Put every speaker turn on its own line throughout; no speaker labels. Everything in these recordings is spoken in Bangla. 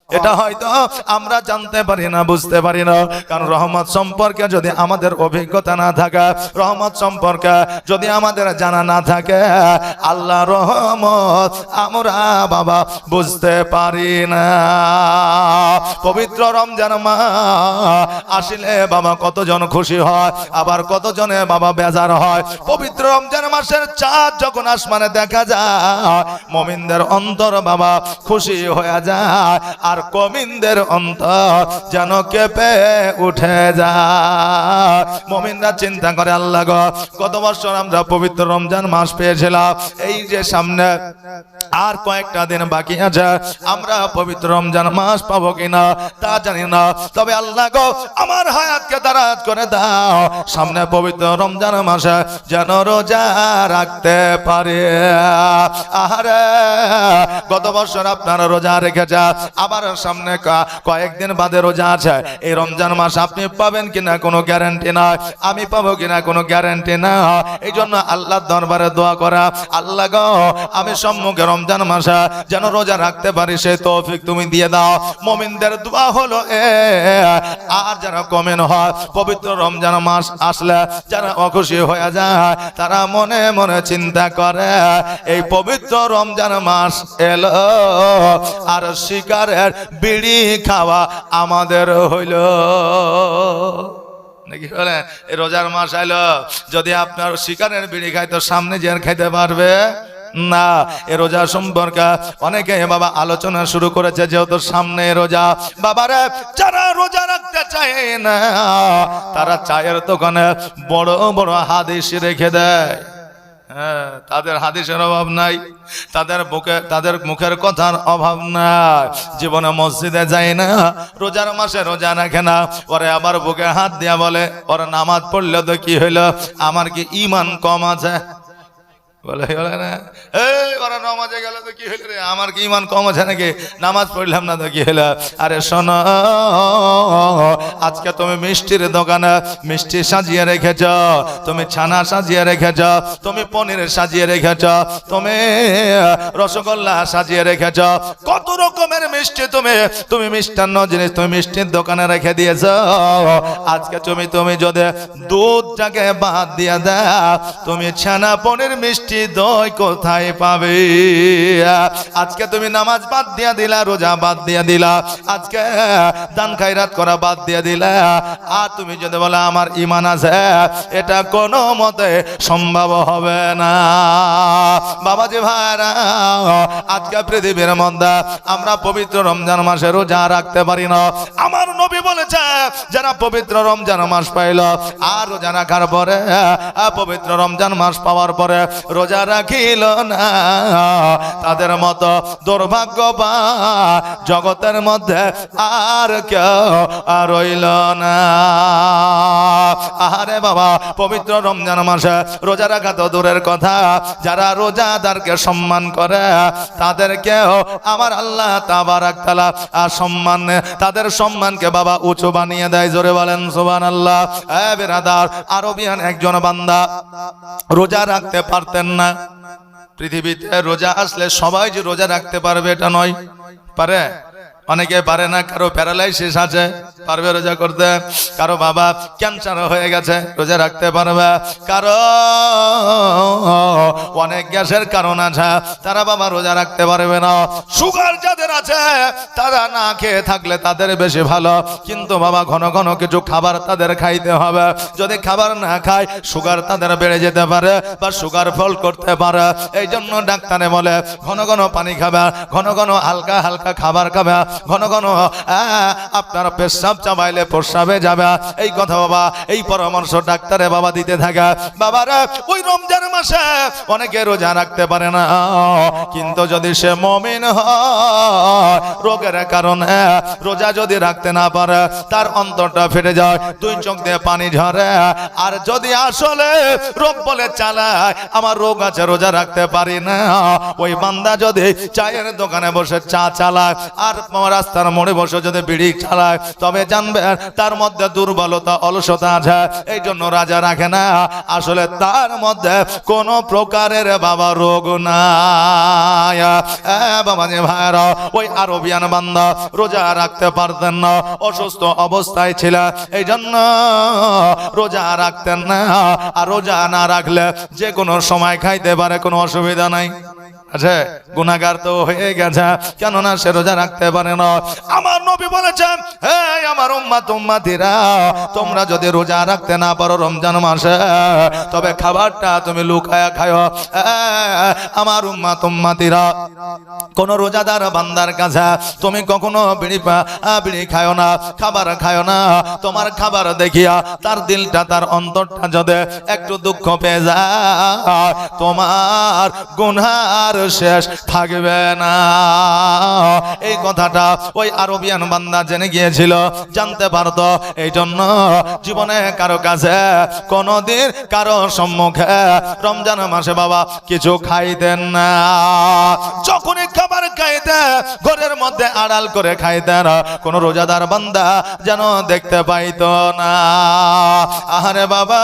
এটা হয়তো আমরা জানতে পারি না, বুঝতে পারি না। কারণ রহমত সম্পর্কে যদি আমাদের অভিজ্ঞতা না থাকে, রহমত সম্পর্কে যদি আমাদের জানা না থাকে, আল্লাহ রহমত আমরা বাবা বুঝতে পারি না। পবিত্র রমজান মাস আসলে বাবা কতজন খুশি হয়, আবার কতজনে বাবা বেজার হয়। পবিত্র রমজান মাসের চাঁদ যখন আসমানে দেখা যায়, মুমিনদের অন্তর বাবা খুশি হয়ে যায়, আর কমিনদের অন্তর যেন কেঁপে উঠে যায়। মুমিনরা চিন্তা করে, আল্লাহ গো, গত বছর আমরা পবিত্র রমজান মাস পেয়েছিলাম, এই যে সামনে আর কয়েকটা দিন বাকি আছে, আমরা পবিত্র রমজান মাস পাবো কিনা তা জানি না। তবে আল্লাহ গো, আমার হায়াতকে দারাজ করে দাও, সামনে পবিত্র রমজান মাসে যেন রোজা রাখতে পারে। আহারে, গত বছর আপনারা রোজা রেখেছে, আবার সামনে কয়েকদিন বাদে রোজা আছে। এই রমজান মাস আপনি পাবেন কিনা কোনো গ্যারান্টি নাই, আমি পাবো কিনা কোনো গ্যারান্টি না। এই জন্য আল্লাহর দরবারে দোয়া করা, আল্লাহ গো, আমি সম্মুখে রমজান মাসে যেন রোজা রাখতে পারি, সেই তৌফিক তুমি দিয়ে দাও। মুমিনদের দোয়া হলো আর যারা কমেন হয়, পবিত্র রমজান মাস আসলে যারা অখুশি হয়ে যায়, তারা মনে মনে চিন্তা করে, এই পবিত্র রমজান মাস এলো আর শিকারের বিড়ি খাওয়া আমাদের হইল নাকি বলেন? এই রোজার মাস আইলো, যদি আপনার শিকারের বিড়ি খায়, তো সামনে যে আর খাইতে পারবে না। এ রোজা সম্পর্কে অনেকে বাবা আলোচনা শুরু করেছে, যেহেতু সামনে রোজা। বাবারে, যারা রোজা রাখতে চায় না, তারা চায়ের দোকানে বড় বড় হাদিস রেখে দেয়। হ্যাঁ, তাদের হাদিসের অভাব নাই, তাদের মুখের কথার অভাব নাই। জীবনে মসজিদে যায় না, রোজার মাসে রোজা রাখে না, ওরে আবার বুকে হাত দিয়া বলে, ওরা নামাজ পড়লে তো কি হইলো, আমার কি ঈমান কম আছে? বলে না, এই ওরা নামাজে গেল তো কি হইল রে, আমার কি ঈমান কম আছে নাকি? নামাজ পড়লাম না তো কি হইল? আরে শোনো, আজকে তুমি মিষ্টির দোকানে মিষ্টি সাজিয়ে রেখেছ, তুমি ছানা সাজিয়ে রেখেছ, তুমি পনির সাজিয়ে রেখেছ, তুমি রসগোল্লা সাজিয়ে রেখেছ, কত রকমের মিষ্টি তুমি মিষ্টান্ন জিনিস তুমি মিষ্টির দোকানে রেখে দিয়েছ। আজকে তুমি যদি দুধটাকে বাদ দিয়ে দাও, তুমি ছানা পনির মিষ্টি দই কোথায় পাবে? আজকে তুমি নামাজ বাদ দিয়া দিলা, রোজা বাদ দিয়া দিলা, আজকে দান খায়রাত করা বাদ দিয়া দিলা, আর তুমি যদি বলো আমার ঈমান আছে, এটা কোনো মতে সম্ভব হবে না। বাবাজি ভাইরা, আজকে পৃথিবীর মধ্যে আমরা পবিত্র রমজান মাসে রোজা রাখতে পারি না। আমার নবী বলেছে, যারা পবিত্র রমজান মাস পাইল আর রোজা রাখার পরে, পবিত্র রমজান মাস পাওয়ার পরে রোজা রাখিল না, তাদের মতো দুর্ভাগ্যবান জগতের মধ্যে আর কেউ রইল না। আরে বাবা, পবিত্র রমজান মাসে রোজা রাখা তো দূরের কথা, যারা রোজাদারকে সম্মান করে, তাদেরকেও আমার আল্লাহ তাবারাক তাআলা সম্মান, তাদের সম্মানকে বাবা উঁচু বানিয়ে দেয়। জোরে বলেন সুবহানাল্লাহ। বিরাদার, আরবিয়ান একজন বান্দা রোজা রাখতে পারতেন না। পৃথিবীতে রোজা আসলে সবাই যে রোজা রাখতে পারবে এটা নয়, পারে অনেকে পারে না। কারো প্যারালাইসিস আছে, পারবে রোজা করতে। কারো বাবা ক্যান্সার হয়ে গেছে, রোজা রাখতে পারবে। কারো অনেক গ্যাসের কারণ আছে, তারা বাবা রোজা রাখতে পারবে না। সুগার যাদের আছে, তারা না খেয়ে থাকলে তাদের বেশি ভালো, কিন্তু বাবা ঘন ঘন কিছু খাবার তাদের খাইতে হবে। যদি খাবার না খায়, সুগার তাদের বেড়ে যেতে পারে বা সুগার ফল করতে পারে। এই জন্য ডাক্তারে বলে ঘন ঘন পানি খাবে, ঘন ঘন হালকা হালকা খাবার খাবে, ঘন ঘন আপনার পেশাব চাবাইলে প্রস্রাবে যাবে। এই কথা বাবা, এই পরামর্শ ডাক্তারে বাবা দিতে থাকে। বাবারা, ওই রমজান মাসে অনেকে রোজা রাখতে পারে না, কিন্তু যদি সে মুমিন হয়, রোগের কারণে রোজা যদি রাখতে না পারে, তার অন্তরটা ফেটে যায়, দুই চোখ দিয়ে পানি ঝরে। আর যদি আসলে রোগ বলে চালায়, আমার রোগ আছে রোজা রাখতে পারি না, ওই বান্দা যদি চায়ের দোকানে বসে চা চালায় আর রাস্তার মোড়ে বসে যদি বিড়ি চালায় তবে জানবে তার মধ্যে দুর্বলতা অলসতা আছে, এই জন্য রাজা রাখে না। আসলে তার মধ্যে কোনো প্রকারের বাবা রোগ নাই। বাবা যে ভাইরা, ওই আরবিয়ান বান্দা রোজা রাখতে পারতেন না, অসুস্থ অবস্থায় ছিল, এই জন্য রোজা রাখতেন না। আর রোজা না রাখলে যে কোনো সময় খাইতে পারে, কোনো অসুবিধা নাই। আচ্ছা, গুনাহগার তো হয়ে গেছে, কেননা সে রোজা রাখতে পারে না। আমার নবী বলেছেন, হে আমার উম্মত উম্মতিরা, তোমরা যদি রোজা রাখতে না পারো রমজান মাসে, তবে খাবারটা তুমি লুকায়া খাও। আমার উম্মত উম্মতিরা, কোন রোজাদার বান্দার কাছে তুমি কখনো বিড়ি খাও না, খাবার খাও না। তোমার খাবার দেখিয়া তার দিলটা, তার অন্তরটা যদি একটু দুঃখ পেয়ে যায়, তোমার গুনার শেষ থাকবে না। এই কথাটা ওই আরবিয়ান বান্দা জেনে গিয়েছিল, জানতে পারতো। এই জন্য জীবনে কারো কাছে কোনদিন কারো সম্মুখে রমজান মাসে বাবা কিছু খাইতেন না। যখনই খাবার খাইতে ঘরের মধ্যে আড়াল করে খাইতেন, কোন রোজাদার বান্দা যেন দেখতে পাইতো না। আরে বাবা,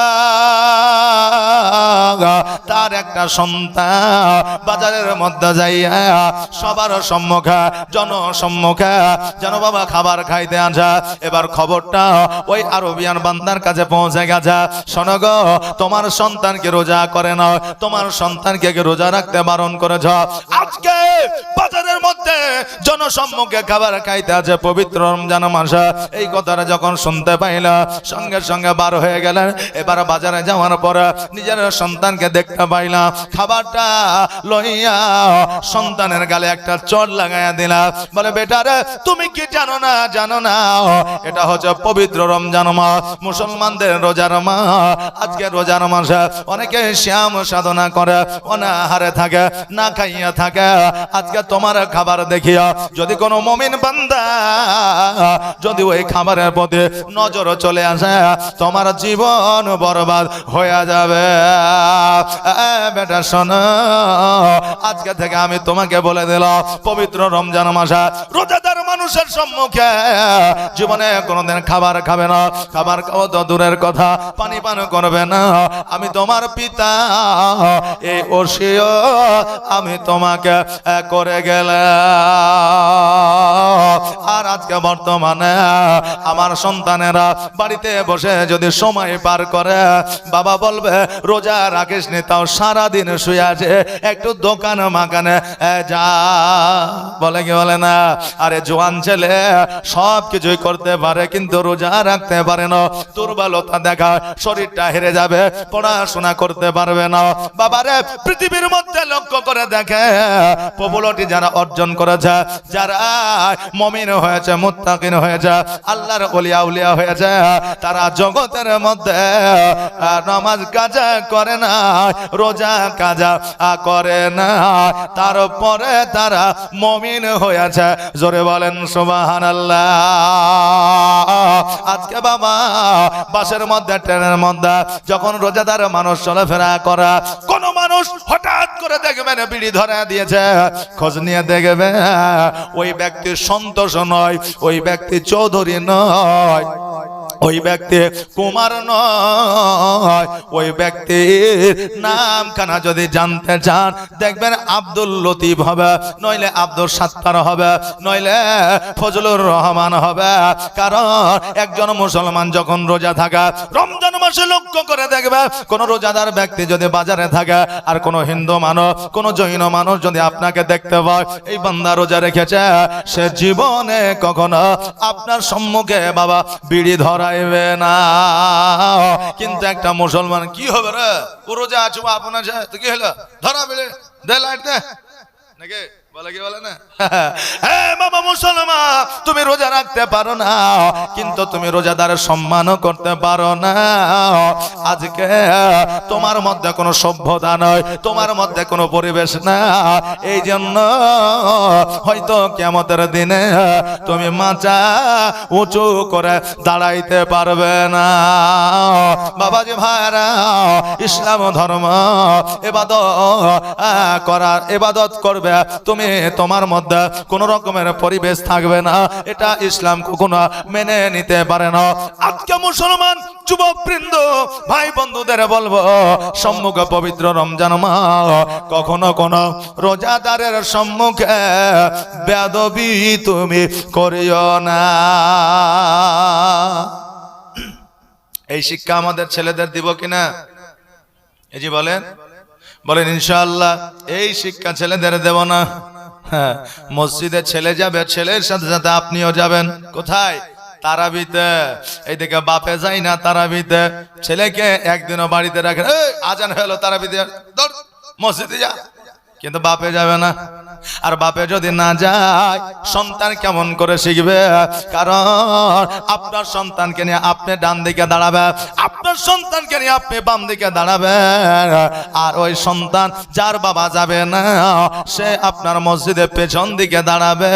তার একটা সন্তান বাজারের মধ্যে যাইয়া সবার সম্মুখে, জনসম্মুখে যেন বাবা খাবার খাইতে আসা। এবার খবরটা ওই আরবিয়ান বান্দার কাছে পৌঁছে গেছে। শোনো গো, তোমার সন্তানকে রোজা করে না, তোমার সন্তানকে রোজা রাখতে বারণ করেছ। আজকে বাজারের মধ্যে জনসম্মুখে খাবার খাইতে আছে পবিত্র রমজান মাসে। এই কথাটা যখন শুনতে পাইল, সঙ্গে সঙ্গে বার হয়ে গেলেন। এবার বাজারে যাওয়ার পরে নিজের সন্তানকে দেখতে পাইলাম, খাবারটা লইয়া সন্তানের গালে একটা চড় লাগাইয়া দিলা। বলে, বেটারে তুমি কি জানো না, জানো না এটা হচ্ছে পবিত্র রমজান মাস, মুসলমানদের রোজার মাস। আজকে রোজার মাসে অনেকে শ্যাম সাধনা করে, অনাহারে থাকে, না খাইয়া থাকে। আজকে তোমার খাবার দেখিয়া যদি কোনো মুমিন বান্দা যদি ওই খাবারের প্রতি নজর চলে আসে, তোমার জীবন বরবাদ হয়ে যাবে। বেটা শোনো, আজকে থেকে আমি তোমাকে বলে দিলাম, পবিত্র রমজান মাসে রোজাদার মানুষের সম্মুখে জীবনে কোনোদিন খাবার খাবে না। খাবার খাওয়া তো দূরের কথা, পানি পান করবে না। আমি তোমার পিতা, এই ওসিয়ত আমি তোমাকে করে গেলাম। আর আজকে বর্তমানে আমার সন্তানেরা বাড়িতে বসে যদি সময় পার করে, বাবা বলবে রোজা রাখিস নি, তাও সারাদিন শুয়ে আছে, একটু দোকান মাকানে যা, বলে কি বলে না? আরে জোয়ান ছেলে সব কিছুই করতে পারে, কিন্তু রোজা রাখতে পারে না। দুর্বলতা দেখা, শরীরটা হেরে যাবে, পড়াশোনা করতে পারবে না। বাবারে, পৃথিবীর মধ্যে লক্ষ্য করে দেখে, পপুলারিটি যারা অর্জন করেছে, যারা মুমিন হয়েছে, মুত্তাকিন হয়েছে, আল্লাহর ওলিয়া উলিয়া হয়েছে, তারা জগতের মধ্যে নামাজ কাজা করে না, রোজা কাজা করে না, তারপরে তারা মুমিন হয়েছে। জোরে বলেন সুবহানাল্লাহ। আজকে বাবা বাসের মধ্যে, ট্রেনের মধ্যে যখন রোজাদার মানুষ চলাফেরা করা, কোন মানুষ হঠাৎ করে দেখবেন বিড়ি ধরে দিয়েছে, খোঁজ নিয়ে দেখবে ওই ব্যক্তি সন্তোষ নয়, ওই ব্যক্তি চৌধুরী নয়, ওই ব্যক্তি কুমার নয়, ওই ব্যক্তির নামখানা যদি জানতে চান দেখবেন আব্দুল লতিফ হবে, নইলে আব্দুল সাত্তার হবে, নইলে ফজলুর রহমান হবে। কারণ একজন মুসলমান যখন রোজা থাকা, রমজান মাসে লক্ষ্য করে দেখবে কোন রোজাদার ব্যক্তি যদি বাজারে থাকে, আর কোন হিন্দু মানুষ, কোন জৈন মানুষ যদি আপনাকে দেখতে পায় এই বান্দা রোজা রেখেছে, সে জীবনে কখনো আপনার সম্মুখে বাবা বিড়ি ধরাইবে না। কিন্তু একটা মুসলমান কি হবে রে, ও রোজা আছে, আপনার তো কি হলো, ধরা বিড়ি দে, লাইট দে নাকি, বলে কি বলে না? হ্যাঁ বাবা মুসলমান, তুমি রোজা রাখতে পারো না, কিন্তু তুমি রোজাদারের সম্মানও করতে পারো না। আজকে তোমার মধ্যে কোনো সভ্যতা নয়, তোমার মধ্যে কোনো পরিবেশ না, এই জন্য হয়তো কিয়ামতের দিনে তুমি মাথা উঁচু করে দাঁড়াইতে পারবে না। বাবাজি ভাইরা, ইসলাম ধর্ম ইবাদত করবে তুমি, তোমার মধ্যে কোন রকমের পরিবেশ থাকবে না। এটা ইসলাম কখনো মেনে নিতে পারে না। আজকে মুসলমান যুবকবৃন্দ ভাই বন্ধুদের বলবো, সম্মুখে পবিত্র রমজান মাস, কখনো কোন রোজাদারের সম্মুখে বেয়াদবি তুমি করিও না। এই শিক্ষা আমাদের ছেলেদের দিব কিনা? এই যে বলেন ইনশাআল্লাহ এই শিক্ষা ছেলেদের দেব না। হ্যাঁ, মসজিদে ছেলে যাবে, ছেলের সাথে সাথে আপনিও যাবেন। কোথায়? তারাবিতে। এইদিকে বাপে যাই না তারাবিতে, ছেলেকে একদিনও বাড়িতে রাখেন। আজান হলো তারাবিতে, মসজিদে যা, কিন্তু বাপে যাবে না। আর বাপে যদি না যায় সন্তান কেমন করে শিখবে? কারণ আপনার সন্তানকে নিয়ে আপনি ডান দিকে দাঁড়াবে, আপনার সন্তানকে নিয়ে আপনি বাম দিকে দাঁড়াবেন। আর ওই সন্তান যার বাবা যাবে না সে আপনার মসজিদের পেছন দিকে দাঁড়াবে।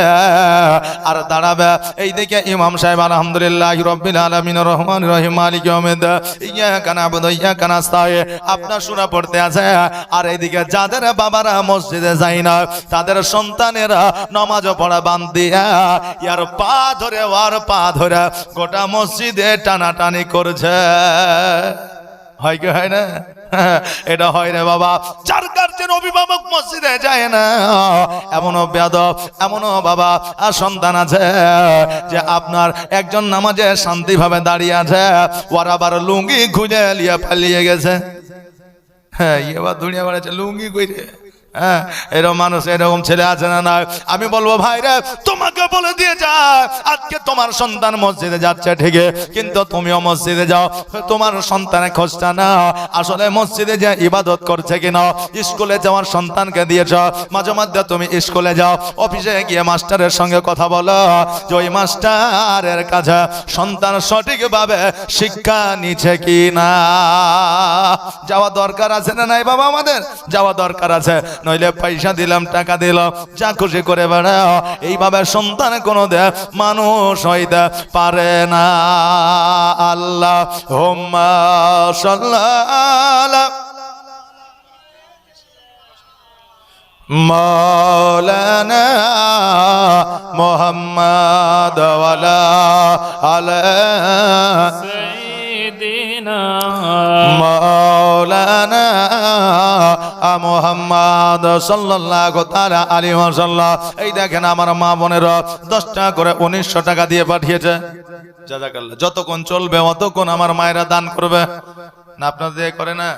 আর দাঁড়াবে এইদিকে ইমাম সাহেব আলহামদুলিল্লাহ রাব্বিল আলামিন রহমান রহিম মালিক ইয়াউমিদ্দিন ইয়্যাকা না'বুদু ওয়া ইয়্যাকা নাস্তাঈন আপনার সূরা পড়তে আছে। আর এইদিকে যাদের বাবারা মসজিদে যায় না তাদের সন্তানেরা নামাজ পড়া বাদ দিয়া ইয়ার পা ধরে ওর পা ধরে গোটা মসজিদে টানাটানি করছে। হয় কি হয় না? এটা হয় রে বাবা। যার গার্জেন অভিভাবক মসজিদে যায় না এমনও বেয়াদব, এমনও বাবা আর সন্তান আছে যে আপনার একজন নামাজে শান্তিভাবে দাঁড়িয়ে আছে, ওর আবার লুঙ্গি খুঁজে লিয়ে পালিয়ে গেছে। হ্যাঁ, এবার দুনিয়া বেড়াচ্ছে লুঙ্গি কইরে। হ্যাঁ, এরকম মানুষ, এরকম ছেলে আছে না? না, আমি বলবো ভাই রে, তোমাকে বলে দিয়ে যা, আজকে তোমার সন্তান মসজিদে যাচ্ছে ঠিকই, কিন্তু তুমিও মসজিদে যাও, তোমার সন্তানের খোঁজটা নাও আসলে মসজিদে যে ইবাদত করছে কিনা। স্কুলে যাওয়ার সন্তানকে দিয়েছ, মাঝে মধ্যে তুমি স্কুলে যাও, অফিসে গিয়ে মাস্টারের সঙ্গে কথা বলো যে ওই মাস্টারের কাছে সন্তান সঠিকভাবে শিক্ষা নিচ্ছে কি না। যাওয়া দরকার আছে না নাই বাবা? আমাদের যাওয়া দরকার আছে, নইলে পয়সা দিলাম, টাকা দিলাম, যা খুশি করে বেড়াও। এইভাবে সন্তান কোনো দে মানুষ হইতে পারে না। আল্লাহুম্মা সাল্লি মাওলানা মুহাম্মদ ওয়া আলা সাইয়্যিদিনা মাওলানা মুহাম্মদ সাল্লাল্লাহু তাআলা আলাইহি ওয়াসাল্লাম। এই দেখেন আমার মা বোনেরা 10 টাকা করে 1900 টাকা দিয়ে পাঠিয়েছে। জাযাকাল্লাহ। যতক্ষণ চলবে অতক্ষণ আমার মায়েরা দান করবে না? আপনাদের করে না?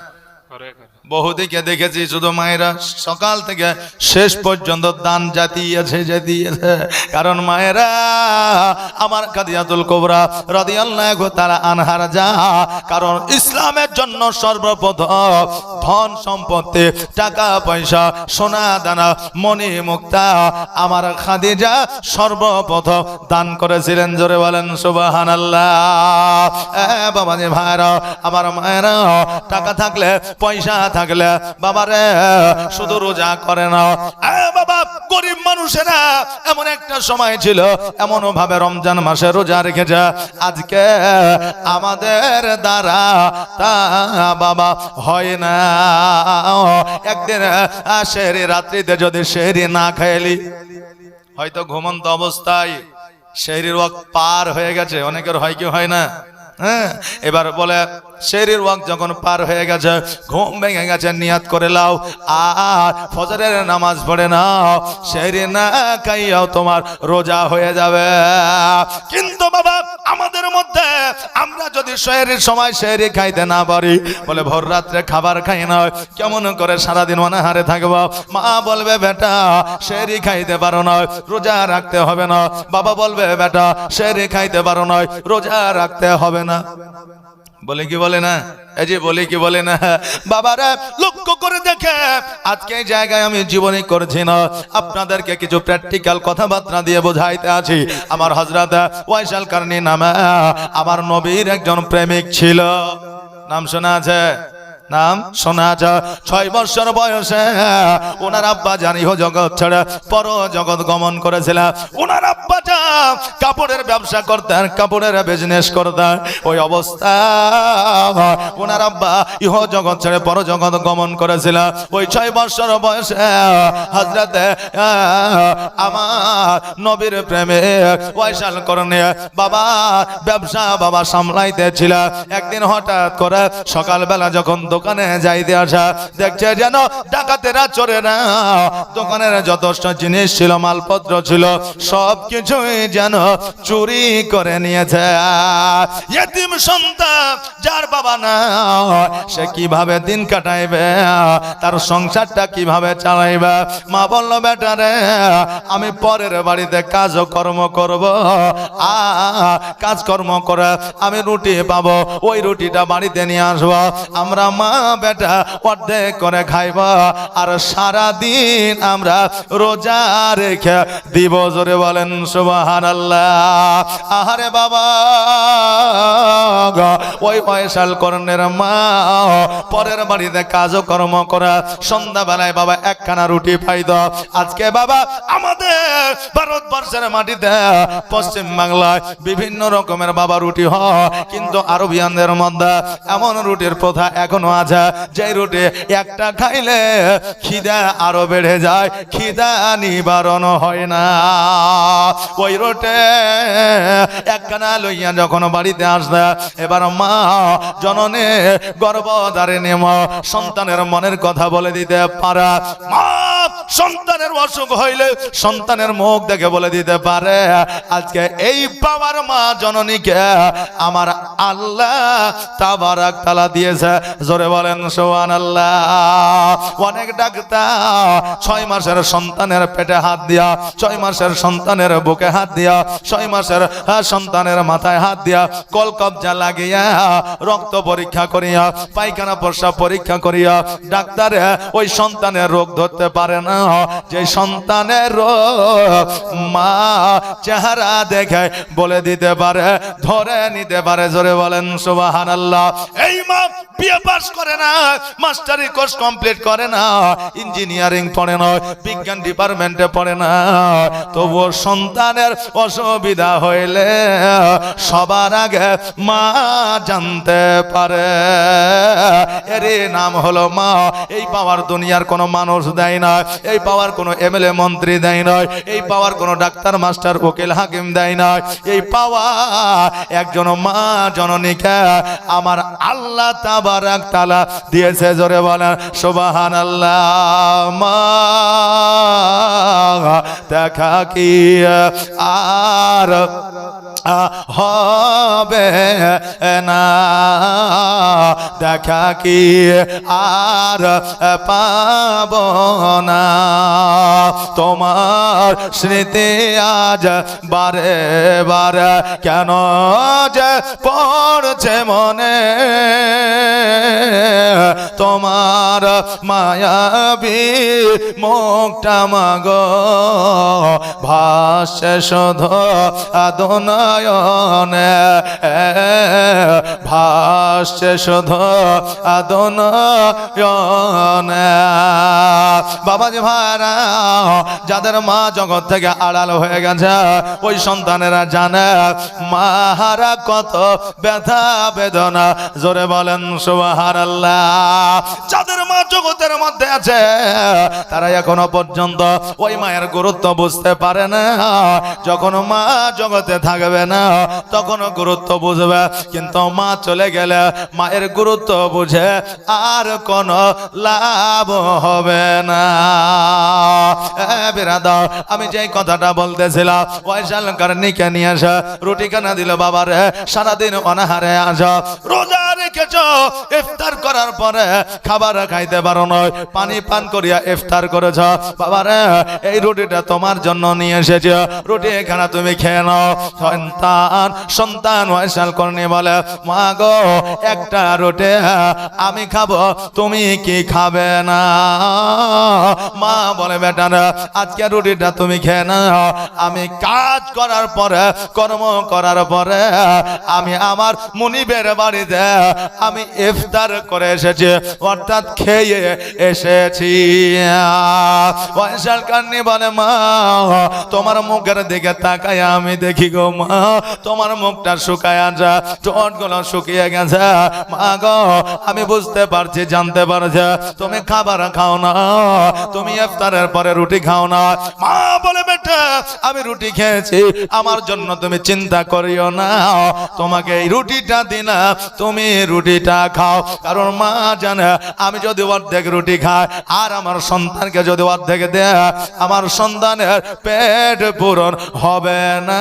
বহুদিকে দেখেছি শুধু মায়েরা সকাল থেকে শেষ পর্যন্ত দান জাতিয়েছে। কারণ মায়েরা আমার খাদিজাতুল কুবরা রাদিয়াল্লাহু তাআলা আনহার যা, কারণ ইসলামের জন্য সর্বপ্রথম ধন সম্পত্তি, টাকা পয়সা, সোনা দানা, মণি মুক্তা আমার খাদিজা সর্বপ্রথম দান করেছিলেন। জোরে বলেন সুবহানাল্লাহ। বাবাজি ভাইরা, আমার মায়েরা টাকা থাকলে, পয়সা থাকলে বাবারে শুধু রোজা করে না। বাবা, গরিব মানুষেরা এমন একটা সময় ছিল এমন ভাবে রমজান মাসে রোজা রেখেছে, আজকে আমাদের দ্বারা তা বাবা হয় না। একদিন সেহরি রাত্রিতে যদি সেহরি না খাইলি, হয়তো ঘুমন্ত অবস্থায় সেহরির ওয়াক্ত পার হয়ে গেছে, অনেকের হয় কি হয় না? হ্যাঁ, এবার বলে সেহরির ওয়াক্ত যখন পার হয়ে গেছে, ঘুম ভেঙে গেছে, নিয়াত করে লাও আর ফজরের নামাজ পড়ে নাও, সেহরি না খাইয়াও তোমার রোজা হয়ে যাবে। কিন্তু বাবা আমাদের মধ্যে আমরা যদি সেহরির সময় সেহরি খাইতে না পারি, বলে ভোর রাত্রে খাবার খাই না, কেমন করে সারাদিন অনাহারে থাকবো? মা বলবে বেটা সেহরি খাইতে পারো না, রোজা রাখতে হবে না। বাবা বলবে বেটা সেহরি খাইতে পারো না, রোজা রাখতে হবে না। বলে কি বলে না? এই যে বলে কি বলে না? বাবারা লক্ষ্য করে দেখে আজকে এই জায়গায় আমি জীবনী করছি না, আপনাদেরকে কিছু প্র্যাকটিক্যাল কথাবার্তা দিয়ে বোঝাইতে আছি। আমার হযরত ওয়াইস আল কারনী নামে আমার নবীর একজন প্রেমিক ছিল। নাম শোনা আছে? নাম শোনা আছে। 6 বছর বয়সে ওনার আব্বা জানি জগৎ ছেড়ে পর জগৎ গমন করেছিল। ওনার আব্বাটা কাপড়ের ব্যবসা করতেন, কাপড়ের বিজনেস করতেন। ওই অবস্থা ওনার আব্বা ইহ জগৎ ছেড়ে পর জগৎ গমন করেছিল। ওই 6 বছর বয়সে হযরতে আমার নবীর প্রেমে ওয়াইশাল করনে বাবা ব্যবসা বাবা সামলাইতেছিল। একদিন হঠাৎ করে সকালবেলা যখন দোকানে যাইতে আসা, দেখছে যেন ডাকাতেরা চোরেরা দোকানের যত জিনিস ছিল, মালপত্র ছিল, সব কিছুই যেন চুরি করে নিয়েছে। ইতিম সন্তান যার বাবা না, সে কিভাবে দিন কাটাইবে, তার সংসারটা কিভাবে চালাইবে? মা বলল, বেটা রে, আমি পরের বাড়িতে কাজকর্ম করব, কাজকর্ম করে আমি রুটি পাবো, ওই রুটিটা বাড়িতে নিয়ে আসবো, আমরা মা বেটা অর্ধেক করে খাইব, আর সারা দিন আমরা রোজা রেখে দিব। জোরে বলেন সুবহানাল্লাহ। আহারে বাবা, ওই ওয়াইশাল করনের মা পরের বাড়িতে কাজকর্ম করা, সন্ধ্যাবেলায় বাবা একখানা রুটি পাইত। আজকে বাবা আমাদের ভারতবর্ষের মাটিতে পশ্চিম বাংলায় বিভিন্ন রকমের বাবা রুটি হয়, কিন্তু আরবিয়ানদের মধ্যে এমন রুটির প্রথা এখনো আছে, যে রুটি একটা খাইলে খিদা আরো বেড়ে যায়, খিদা নিবারণ হয় না। ওই রুটি একখানা লইয়া যখন বাড়িতে আসবে, এবার মা জননী গর্ভধারিণী মা সন্তানের মনের কথা বলে দিতে পারে। মা সন্তানের অসুখ হইলে সন্তানের মুখ দেখে বলে দিতে পারে, আজকে এই পাওয়ার মা জননীকে আমার আল্লাহ তাবারাক তাআলা দিয়েছে। জোরে বলেন সুবহানাল্লাহ। অনেক ডাক্তার 6 মাসের সন্তানের পেটে হাত দিয়া, 6 মাসের সন্তানের বুকে হাত দিয়া, 6 মাসের সন্তানের মাথায় হাত দিয়া, কলকবজা লাগিয়া, রক্ত পরীক্ষা করিয়া, পায়খানা প্রস্রাব পরীক্ষা করিয়া ডাক্তারে ওই সন্তানের রোগ ধরতে পারে না। যে সন্তানের রোগ মা চেহারা দেখে বলে দিতে পারে, ধরে নিতে পারে। জোরে বলেন সুবহানাল্লাহ। এই মা বিএ পাস করে না, মাস্টারি কোর্স কমপ্লিট করে না, ইঞ্জিনিয়ারিং পড়ে না, বিজ্ঞান ডিপার্টমেন্টে পড়ে না, তবুও সন্তানের অসুবিধা হইলে সবার আগে মা জানতে পারে। এর নাম হলো মা। এই পাওয়ার দুনিয়ার কোনো মানুষ দেয় না, এই পাওয়ার কোনো এমএলএ মন্ত্রী দেয় না, এই পাওয়ার কোনো ডাক্তার মাস্টার উকিল হাকিম দেয় না। এই পাওয়ার একজন মা জননীকে আমার আল্লাহ তাবারাক তাআলা দিয়েছে। জোরে বলেন সুবহানাল্লাহ। মা দেখা কি আর হবে না, দেখা কি আর পাব না, তোমার স্মৃতি আজ বারে বারে কেন যে পড়ছে মনে, তোমার মায়াবী মুখটা মাগো ভাসে শুধু আদনয়নে, ভাসে শুধু আদনয়নে। বাবাজি ভাইরা, যাদের মা জগৎ থেকে আড়াল হয়ে গেছে, ওই সন্তানেরা জানে মাহারা কত ব্যথা বেদনা। জোরে বলেন সুবহানাল্লাহ। যাদের মা জগতের মধ্যে আছে, তারা এখনো পর্যন্ত ওই মায়ের গুরুত্ব বুঝতে পারে না। যখন মা জগতে থাকবে না, তখনও গুরুত্ব বুঝবে, কিন্তু মা চলে গেলে মায়ের গুরুত্ব বুঝে আর কোনো লাভ হবে না। বিরাদর, আমি যে কথাটা বলতেছিলাম, ওয়াইশাল করনীকে নিয়ে আসা রুটি খানা দিল বাবারে, সারাদিন অনাহারে আসা, রোজা রেখেছ, ইফতার করার পরে খাবার খাইতে পারো নয়, পানি পান করিয়া ইফতার করেছ, বাবারে এই রুটিটা তোমার জন্য নিয়ে এসেছে, রুটি খানা তুমি খেয়ে নাও। সন্তান ওয়াইসাল করনি বলে মা গো একটা রুটি আমি খাবো, তুমি কি খাবে না? মা বলে বেটা না, আজকে রুটিটা তুমি খেয়ে নাও, আমি কাজ করার পরে কর্ম করার পরে আমি আমার মুনিবের বাড়িতে আমি ইফতার করে এসেছি, অর্থাৎ খেয়ে এসেছি। ওয়াইসাল কান্নি বলে মা তোমার মুখের দিকে তাকায় আমি দেখি গো মা তোমার মুখটা শুকায় যা, ঠোঁটগুলো শুকিয়ে গেছে। মা গো আমি বুঝতে পারছি, জানতে পারছি তুমি খাবার খাও না, তুমি ইফতারের পরে রুটি খাও না। মা বলে বেটা আমি রুটি খেয়েছি, আমার জন্য তুমি চিন্তা করিও না, তোমাকে এই রুটিটা দিনা, তুমি রুটিটা খাও। কারণ মা জানে আমি যদি অর্ধেক রুটি খাই আর আমার সন্তানকে যদি অর্ধেক দেয় আমার সন্তানের পেট পূরণ হবে না,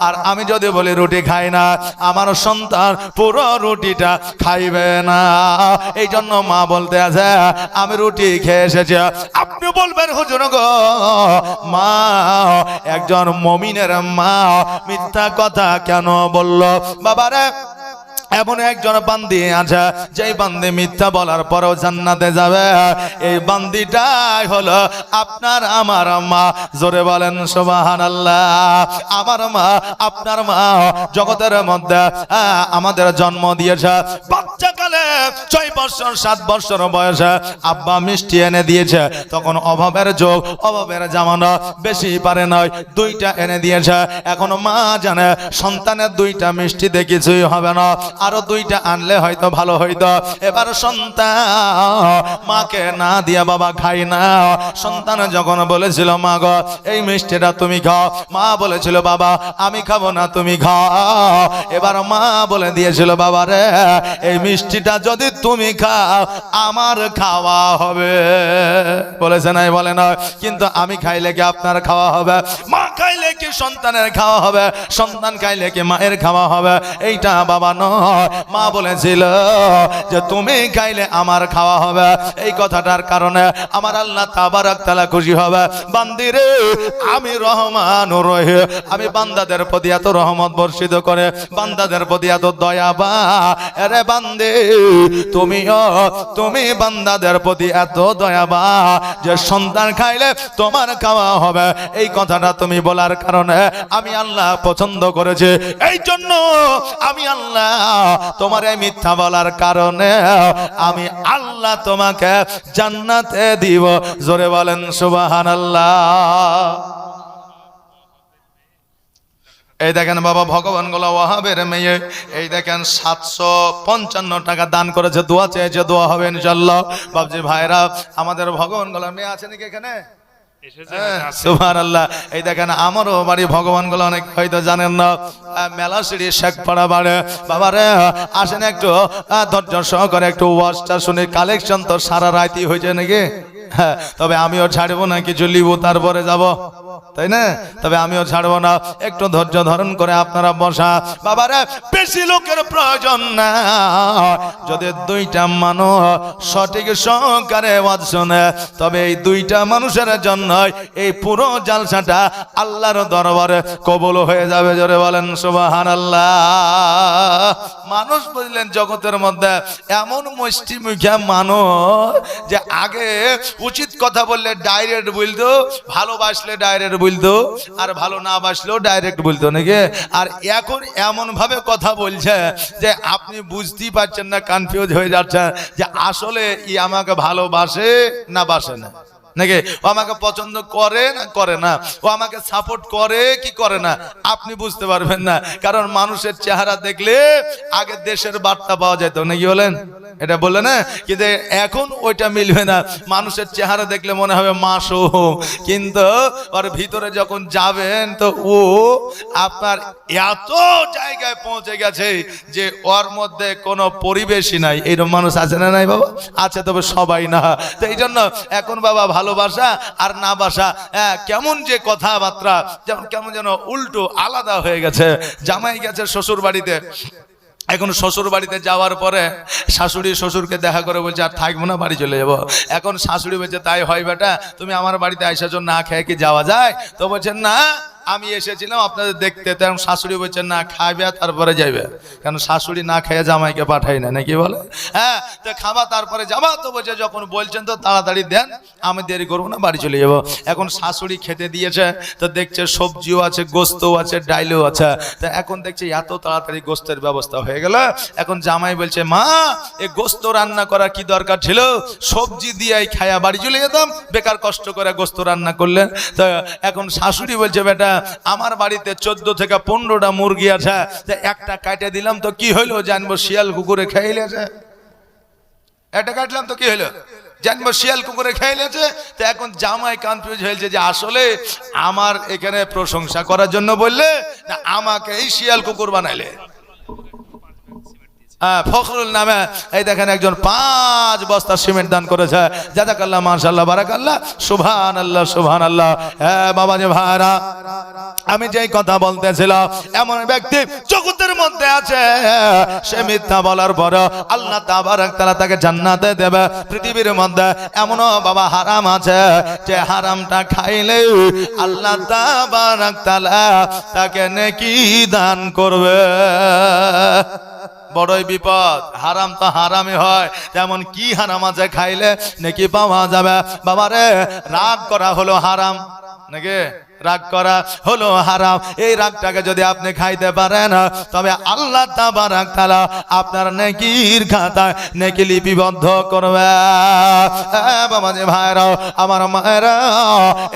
আর আমি যদি বলি রুটি খাই না আমার সন্তান পুরো রুটিটা খাইবে না। এই জন্য মা বলতে আছে আমি রুটি খেয়ে এসেছি। আপনি বলবেন হুজুর গো মা একজন মুমিনের মা মিথ্যা কথা কেন বলল? বাবারে এমন একজন বান্দি আছে যেই বান্দি মিথ্যা বলার পরেও জান্নাতে যাবে, এই বান্দিটাই হলো আপনার আমার মা। জোরে বলেন সুবহানাল্লাহ। আমার মা আপনার মা জগতের মধ্যে আমাদের জন্ম দিয়েছে, বাচ্চাকালে 6 বছর 7 বছর বয়সে আব্বা মিষ্টি এনে দিয়েছে, তখন অভাবের যুগ, অভাবের জামানা, বেশি পারে নয় 2টা এনে দিয়েছে। এখন মা জানে সন্তানের 2টা মিষ্টিতে কিছুই হবে না, আরো 2টা আনলে হয়তো ভালো হইতো। এবার সন্তান মাকে না দিয়া বাবা খাই না। সন্তান যখন বলেছিল মা গো এই মিষ্টিটা তুমি খাও, মা বলেছিল বাবা আমি খাবো না, তুমি খাও। এবার মা বলে দিয়েছিল বাবা রে এই মিষ্টিটা যদি তুমি খাও আমার খাওয়া হবে, বলেছে নাই? বলে না, কিন্তু আমি খাইলে কি আপনার খাওয়া হবে? মা খাইলে কি সন্তানের খাওয়া হবে? সন্তান খাইলে কি মায়ের খাওয়া হবে? এইটা বাবা নয়, মা বলেছিল যে তুমি খাইলে আমার খাওয়া হবে। এই কথাটার কারণে আমার আল্লাহ তাবারক তাআলা খুশি হবে। বান্দিরে আমি রহমানুর রহিম, আমি বান্দাদের প্রতি এত রহমত বর্ষিত করে, বান্দাদের প্রতি এত দয়া বা আরে বান্দে তুমি বান্দাদের প্রতি এত দয়া বা যে সন্তান খাইলে তোমার খাওয়া হবে, এই কথাটা তুমি বলার কারণে আমি আল্লাহ পছন্দ করেছি। এই জন্য আমি আল্লাহ তোমার এই মিথ্যা বলার কারণে আমি আল্লাহ তোমাকে জান্নাতে দিব। জোরে বলেন সুবহানাল্লাহ। এই দেখেন বাবা ভগবান গোলা ওয়াহাবের মেয়ে, এই দেখেন 755 টাকা দান করেছে, দোয়া চেয়েছে, দোয়া হবে ইনশাআল্লাহ। বাবজি ভাইরা আমাদের ভগবান গোলা মেয়ে আছে নাকি এখানে? সুবহানাল্লাহ। এই দেখেন আমারও বাড়ি ভগবান গুলো অনেক হয়তো জানেন না, মেলাশিড়ি শেখপাড়া বাড়ে। বাবারে আসেন একটু ধৈর্য সহকারে একটু ওয়াজটা শুনে, কালেকশন তো সারা রাতই হয়েছে নাকি? হ্যাঁ, তবে আমিও ছাড়বো না, কিছু লিব তারপরে যাব, তাই না? তবে আমিও ছাড়বো না, একটু ধৈর্য ধারণ করে আপনারা বসা। বাবারে বেশি লোকের প্রয়োজন না, যদি 2টা মানুষ সঠিক সহকারে ওয়াজ শুনে তবে এই 2টা মানুষের জন্য এই পুরো জালসাটা আল্লাহর দরবারে কবুল হয়ে যাবে। জোরে বলেন সুবহানাল্লাহ। মানুষ বুঝলেন জগতের মধ্যে এমন মিষ্টি মুখে মানুষ যে আগে উচিত কথা বললে ডাইরেক্ট বলতো, ভালোবাসলে ডাইরেক্ট বলতো, আর ভালো না বাসলেও ডাইরেক্ট বলতো নাকি? আর এখন এমন ভাবে কথা বলছে যে আপনি বুঝতেই পারছেন না, কনফিউজ হয়ে যাচ্ছেন যে আসলে ই আমাকে ভালোবাসে না বাসে না নাকি, ও আমাকে পছন্দ করে না করে না, ও আমাকে সাপোর্ট করে কি করে না, আপনি বুঝতে পারবেন না। কারণ মানুষের চেহারা দেখলে আগে দেশের বার্তা পাওয়া যেত নাকি, বলেন? এটা বললে না, কিন্তু এখন ওইটা মিলবে না। মানুষের চেহারা দেখলে মনে হবে মাসুম, কিন্তু ওর ভিতরে যখন যাবেন তো ও আপনার এত জায়গায় পৌঁছে গেছে যে ওর মধ্যে কোনো পরিবেশই নাই। এইরকম মানুষ আছে না নাই বাবা? আছে, তবে সবাই না। তো এই জন্য এখন বাবা ভালোবাসা আর না বাসা কেমন যে কথাবার্তা যেমন কেমন যেন উল্টো আলাদা হয়ে গেছে। জামাই গেছে শ্বশুর বাড়িতে, এখন শ্বশুর বাড়িতে যাওয়ার পরে শাশুড়ি শ্বশুরকে দেখা করে বলছে আর থাকবো না, বাড়ি চলে যাবো। এখন শাশুড়ি বলছে তাই হয় বেটা, তুমি আমার বাড়িতে আইসার জন্য না খেয়ে কি যাওয়া যায়? তো বলছেন না, আমি এসেছিলাম আপনাদের দেখতে, তেমন শাশুড়ি বলছেন না খাবে তারপরে যাবে, কারণ শাশুড়ি না খেয়ে জামাইকে পাঠাই না, নাকি বলে? হ্যাঁ, তো খাবা তারপরে যাবা, তো বলছে যখন বলছেন তো তাড়াতাড়ি দেন, আমি দেরি করবো না, বাড়ি চলে যাবো। এখন শাশুড়ি খেতে দিয়েছে, তো দেখছে সবজিও আছে, গোস্তও আছে, ডাইলও আছে, তো এখন দেখছে এত তাড়াতাড়ি গোস্তের ব্যবস্থা হয়ে গেল। এখন জামাই বলছে মা এই গোস্ত রান্না করার কি দরকার ছিল, সবজি দিয়ে খায়া বাড়ি চলে যেতাম, বেকার কষ্ট করে গোস্ত রান্না করলেন। তো এখন শাশুড়ি বলছে বেটা আমার বাড়িতে 14 থেকে 15টা মুরগি আছে, একটা কাটে দিলাম তো কি হইলো, জানবো শিয়াল কুকুরে খেয়ে নিয়েছে, একটা কাটলাম তো কি হইলো, জানবো শিয়াল কুকুরে খেয়ে নিয়েছে। তো এখন জামাই কনফিউজ হয়েছে যে আসলে আমার এখানে প্রশংসা করার জন্য বললে না আমাকে এই শিয়াল কুকুর বানাইলে। ফখরুল নামে এই দেখেন একজন 5 বস্তা সিমেন্ট দান করেছে, জাযাকাল্লাহ মাশাআল্লাহ বারাকাল্লাহ সুবহানাল্লাহ সুবহানাল্লাহ। হ্যাঁ বাবা যে ভাইরা, আমি যেই কথা বলতেছিলাম এমন ব্যক্তি জগতের মধ্যে আছে সে মিথ্যা বলার পর আল্লাহ তাবারক তাআলা তাকে জান্নাতে দেবে। পৃথিবীর মধ্যে এমনও বাবা হারাম আছে যে হারামটা খাইলে আল্লাহ তাবারক তাআলা তাকে নেকি দান করবে। বড়ই বিপদ, হারাম তো হারামই হয়, তেমন কি হারাম আছে খাইলে নাকি পাওয়া যাবে। বাবারে রাগ করা হলো হারাম, নাকি রাগ করা হলো হারাম। এই রাগটাকে যদি আপনি খাইতে পারেন তবে আল্লাহ তাবারক তাআলা আপনার নেকির খাতায় নেকি লিপিবদ্ধ করবে। বাবা যে ভাইরা আমার মায়েরা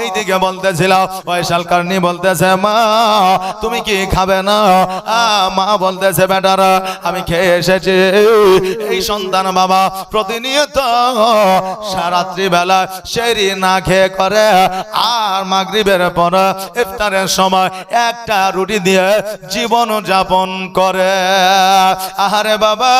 এইদিকে বলতেছিল, ফয়সাল কারনি বলতেছে মা তুমি কি খাবে না? মা বলতেছে বেটারা আমি খেয়ে এসেছি। এই সন্তান বাবা প্রতিনিয়ত সারাত্রি বেলা সেহরি না খেয়ে করে, আর মাগরিবের পর ইফতারের সময় একটা রুটি দিয়ে জীবন যাপন করে। আহারে বাবা